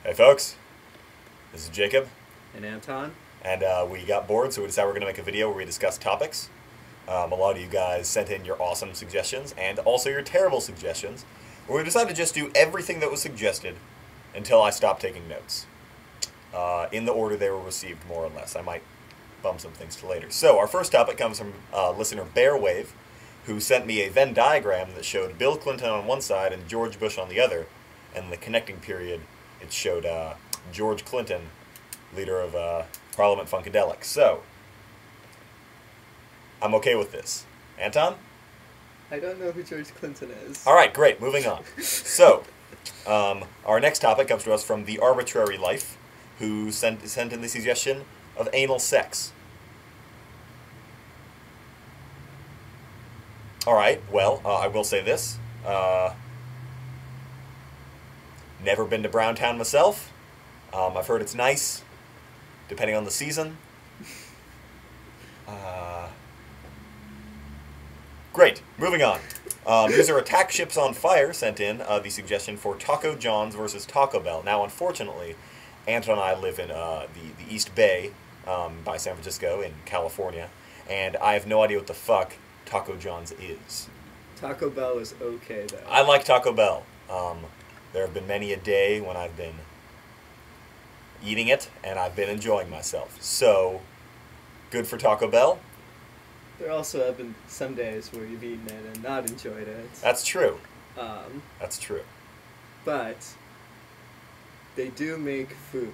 Hey folks, this is Jacob, And Anton? and we got bored, so we decided we're going to make a video where we discuss topics. A lot of you guys sent in your awesome suggestions, and also your terrible suggestions, where we decided to just do everything that was suggested until I stopped taking notes. In the order they were received, more or less. I might bump some things to later. So, our first topic comes from listener Bearwave, who sent me a Venn diagram that showed Bill Clinton on one side and George Bush on the other, and in the connecting period, it showed George Clinton, leader of Parliament Funkadelic. So, I'm okay with this. Anton? I don't know who George Clinton is. Alright, great. Moving on. So, our next topic comes to us from The Arbitrary Life, who sent in the suggestion of anal sex. Alright, well, I will say this. Never been to Browntown myself. I've heard it's nice, depending on the season. Great, moving on. User Attack Ships on Fire sent in the suggestion for Taco John's versus Taco Bell. Now, unfortunately, Anton and I live in the East Bay by San Francisco in California, and I have no idea what the fuck Taco John's is. Taco Bell is okay, though. I like Taco Bell. There have been many a day when I've been eating it, and I've been enjoying myself. So, good for Taco Bell. There also have been some days where you've eaten it and not enjoyed it. That's true. Um, That's true. but they do make food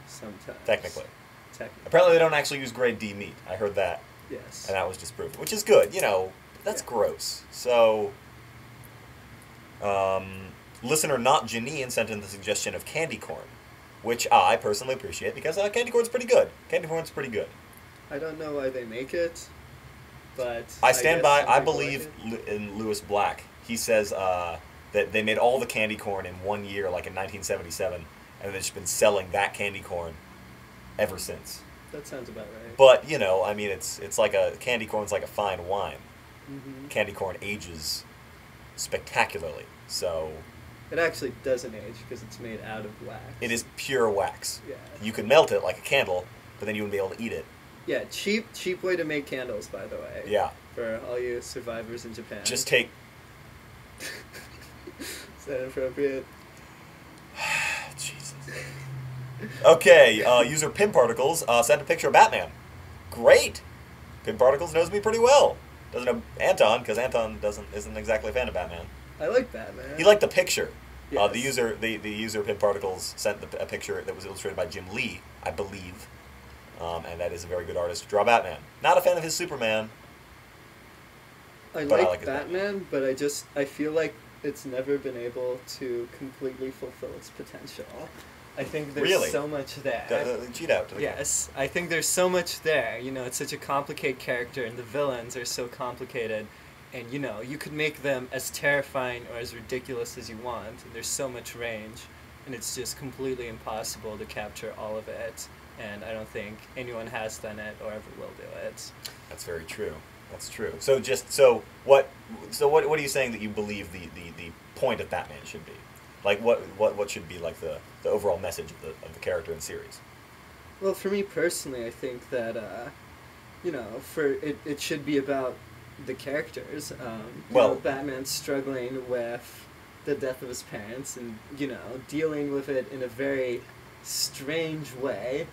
sometimes. Technically. Technically. Apparently they don't actually use grade D meat. I heard that, Yes. and that was disproven, which is good. You know, that's Yeah. gross. So, listener Not Janine sent in the suggestion of candy corn, which I personally appreciate because candy corn's pretty good. Candy corn's pretty good. I don't know why they make it, but I stand guess by. some I people believe like it. In Lewis Black. He says that they made all the candy corn in 1 year, like in 1977, and they've just been selling that candy corn ever since. That sounds about right. But you know, I mean, it's like candy corn's like a fine wine. Mm-hmm. Candy corn ages spectacularly. So It actually doesn't age because it's made out of wax. it is pure wax. Yeah. You could melt it like a candle, but then you wouldn't be able to eat it. Yeah, cheap way to make candles, by the way. Yeah. For all you survivors in Japan. Just take. Is that inappropriate? Jesus. Okay, user Pim Particles sent a picture of Batman. Great. Pim Particles knows me pretty well. Doesn't know Anton because Anton isn't exactly a fan of Batman. I like Batman. He liked the picture. Yes. The user Pim Particles sent a picture that was illustrated by Jim Lee, I believe, and that is a very good artist to draw Batman. Not a fan of his Superman. I but I like, like his Batman, but I feel like it's never been able to completely fulfill its potential. I think there's Really? so much there. Cheat out to the Yes, I think there's so much there. You know, it's such a complicated character, and the villains are so complicated. And, you know, you could make them as terrifying or as ridiculous as you want, and there's so much range, and it's just completely impossible to capture all of it. And I don't think anyone has done it or ever will do it. That's very true. That's true. So what are you saying that you believe the point of Batman should be? Like what should be like the overall message of the character and series? Well, for me personally, I think that you know, it should be about the characters. Well, Batman's struggling with the death of his parents, and you know, dealing with it in a very strange way.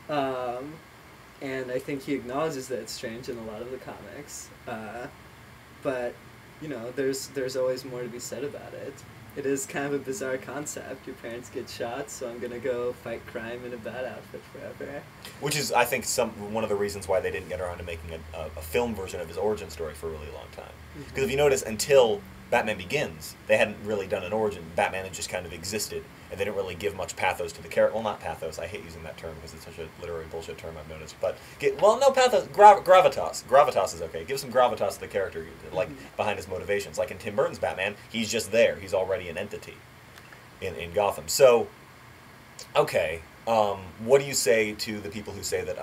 And I think he acknowledges that it's strange in a lot of the comics. But you know, there's always more to be said about it. It is kind of a bizarre concept. Your parents get shot, so I'm gonna go fight crime in a bad outfit forever. Which is, I think, one of the reasons why they didn't get around to making a film version of his origin story for a really long time. Because if you notice, until Batman Begins, they hadn't really done an origin. Batman had just kind of existed, and they didn't really give much pathos to the character. Well, not pathos. I hate using that term because it's such a literary bullshit term, I've noticed. But, no pathos. Gravitas. Gravitas is okay. Give some gravitas to the character, like, behind his motivations. Like in Tim Burton's Batman, he's just there. He's already an entity in Gotham. So, okay, what do you say to the people who say that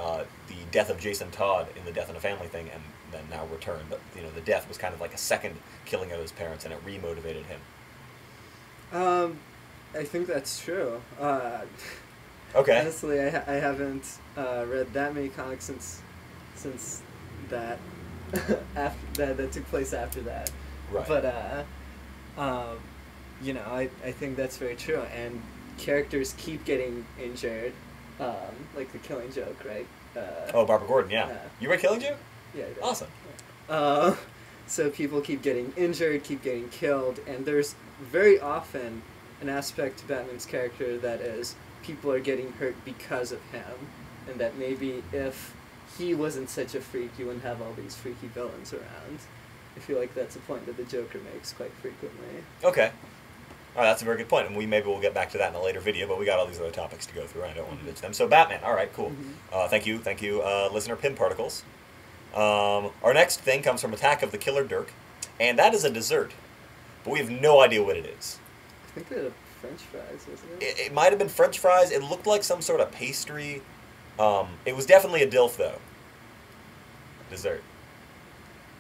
the death of Jason Todd in the Death in a Family thing and then now Return, but you know, the death was kind of like a second killing of his parents and it remotivated him? I think that's true. Okay. Honestly, I haven't read that many comics since that after that took place after that. Right. But um, I think that's very true. And characters keep getting injured, like the Killing Joke, right? Oh, Barbara Gordon, yeah. You read Killing Joke? Yeah, I did. Awesome. Uh, so people keep getting injured, keep getting killed, and there's very often an aspect to Batman's character that is people are getting hurt because of him, and that maybe if he wasn't such a freak, you wouldn't have all these freaky villains around. I feel like that's a point that the Joker makes quite frequently. Okay. All right, that's a very good point, and maybe we'll get back to that in a later video, but we got all these other topics to go through, and I don't want to ditch them. So Batman, all right, cool. Thank you, listener Pin Particles. Our next thing comes from Attack of the Killer Dirk, and that is a dessert, but we have no idea what it is. I think they had French fries, wasn't it? It might have been French fries. It looked like some sort of pastry. It was definitely a dilf, though. Dessert.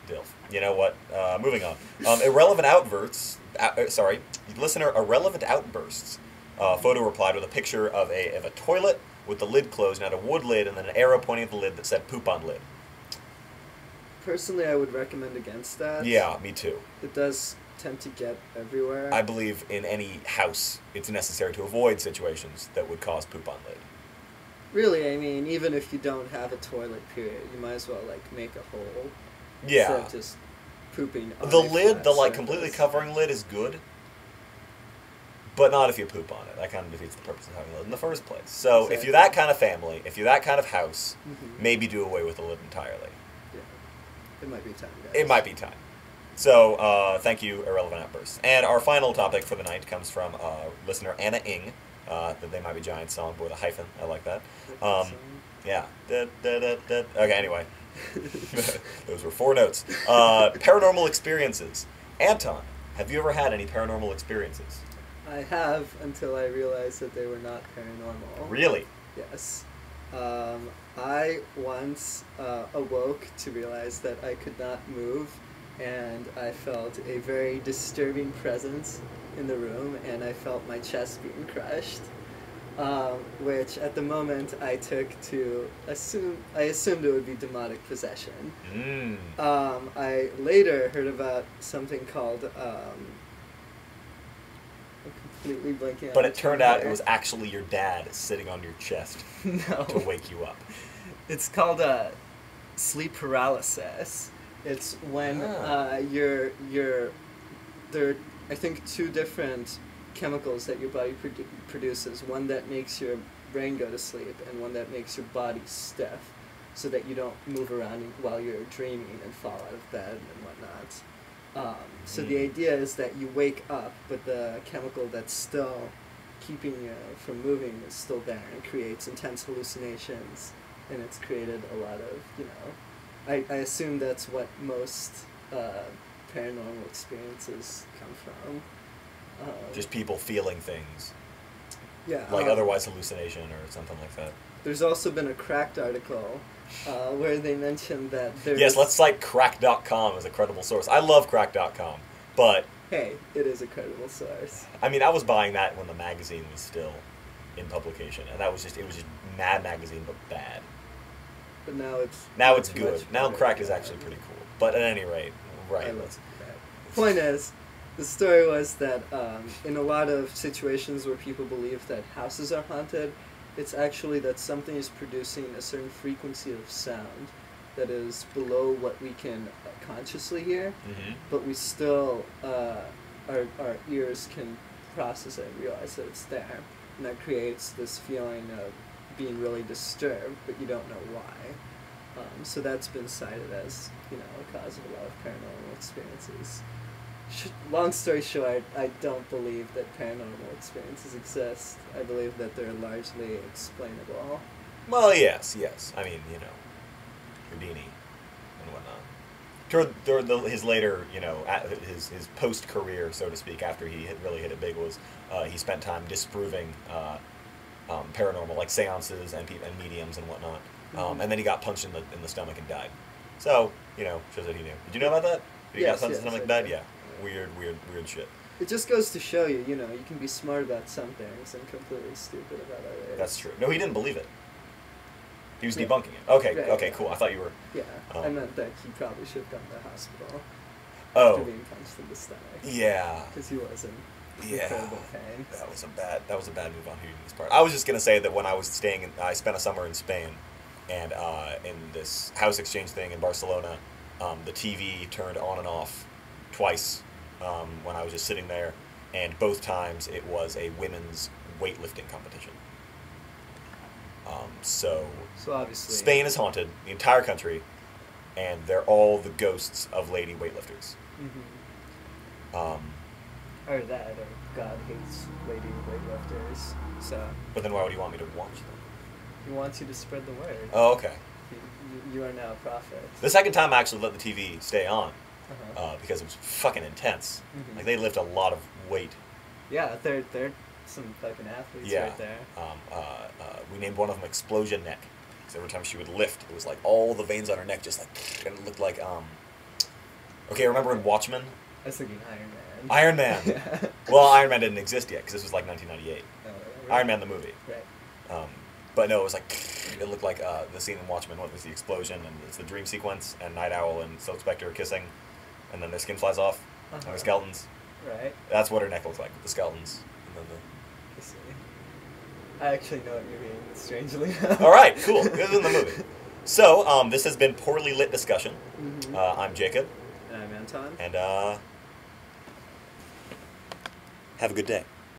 Dilf. You know what? Moving on. Irrelevant outbursts. Listener, irrelevant outbursts. Photo replied with a picture of a toilet with the lid closed and had a wood lid and then an arrow pointing at the lid that said "poop on lid." Personally, I would recommend against that. Yeah, me too. It does tend to get everywhere. I believe in any house, it's necessary to avoid situations that would cause poop on lid. Really, I mean, even if you don't have a toilet, period, you might as well make a hole. Yeah. Instead of just pooping on The a lid, flat the surface. completely covering lid is good, but not if you poop on it. That kind of defeats the purpose of having a lid in the first place. So Exactly. if you're that kind of family, if you're that kind of house, Mhm. maybe do away with the lid entirely. Yeah. It might be time, guys. It might be time. So, thank you, Irrelevant Outbursts. And our final topic for the night comes from listener Anna Ing, the They Might Be Giants song, with a hyphen. I like that. Yeah. Okay, anyway. Those were 4 notes. Paranormal experiences. Anton, have you ever had any paranormal experiences? I have, until I realized that they were not paranormal. Really? Yes. I once awoke to realize that I could not move, and I felt a very disturbing presence in the room, and I felt my chest being crushed, which at the moment I took to I assumed it would be demonic possession. Mm. I later heard about something called I'm completely blanking on But the it turned term out it here. was actually your dad sitting on your chest No. to wake you up. It's called sleep paralysis. It's when there are, I think, 2 different chemicals that your body produces. One that makes your brain go to sleep, and one that makes your body stiff, so that you don't move around while you're dreaming and fall out of bed and whatnot. So the idea is that you wake up, but the chemical that's still keeping you from moving is still there and creates intense hallucinations, and it's created a lot of, I assume that's what most paranormal experiences come from. Just people feeling things, Yeah. like otherwise hallucination or something like that. There's also been a Cracked article where they mentioned that there's... Yes, let's cite Crack.com as a credible source. I love Crack.com, but... Hey, it is a credible source. I mean, I was buying that when the magazine was still in publication, and it was just Mad Magazine, but bad. But now it's... Now it's much good. Now better. Crack is actually pretty cool. But at any rate, right. I love Crack. Point is, the story was that in a lot of situations where people believe that houses are haunted, it's actually that something is producing a certain frequency of sound that is below what we can consciously hear, but we still, our ears can process it and realize that it's there. And that creates this feeling of being really disturbed, but you don't know why. So that's been cited as, a cause of a lot of paranormal experiences. Long story short, I don't believe that paranormal experiences exist. I believe that they're largely explainable. Well, yes. I mean, Houdini and whatnot. Toward his later, his post-career, so to speak, after he really hit it big, was he spent time disproving paranormal, like seances and mediums and whatnot. And then he got punched in the stomach and died. So, shows that he knew. Did you know about that? He got punched in the stomach and died? Yeah. Weird shit. It just goes to show you, you know, you can be smart about some things and completely stupid about others. That's true. No, he didn't believe it. He was Yeah. debunking it. Okay, Right, okay, yeah. cool. I thought you were... Yeah, Oh. I meant that he probably should have gone to the hospital Oh, after being punched in the stomach. yeah. Because he was in Yeah. incredible pain. That was a bad move on Houdini's part. I was just gonna say that when I was I spent a summer in Spain, and in this house exchange thing in Barcelona, the TV turned on and off twice when I was just sitting there, and both times it was a women's weightlifting competition. So obviously... Spain is haunted, the entire country, and they're all the ghosts of lady weightlifters. Mm-hmm. Or that, or God hates lady weightlifters. So But then why would you want me to watch them? he wants you to spread the word. Oh, okay. You are now a prophet. The second time I actually let the TV stay on, Uh-huh. because it was fucking intense. Mhm. Like, they lift a lot of weight. Yeah, they're some fucking athletes Yeah. right there. We named one of them Explosion Neck. Because every time she would lift, it was like all the veins on her neck just like, and it looked like, okay, remember in Watchmen? I was thinking Iron Man. Iron Man. Yeah. Well, Iron Man didn't exist yet, because this was like 1998. Oh, right. Iron Man the movie. Right. But no, it was like, it looked like the scene in Watchmen, what was the explosion, and it's the dream sequence, and Night Owl and Silk Spectre are kissing, and then their skin flies off, and Uh-huh. the skeletons. Right. That's what her neck looks like, with the skeletons. And then I see. I actually know what you mean, strangely. All right, cool. This is in the movie. So, this has been Poorly Lit Discussion. Mhm. I'm Jacob, And I'm Anton. and have a good day.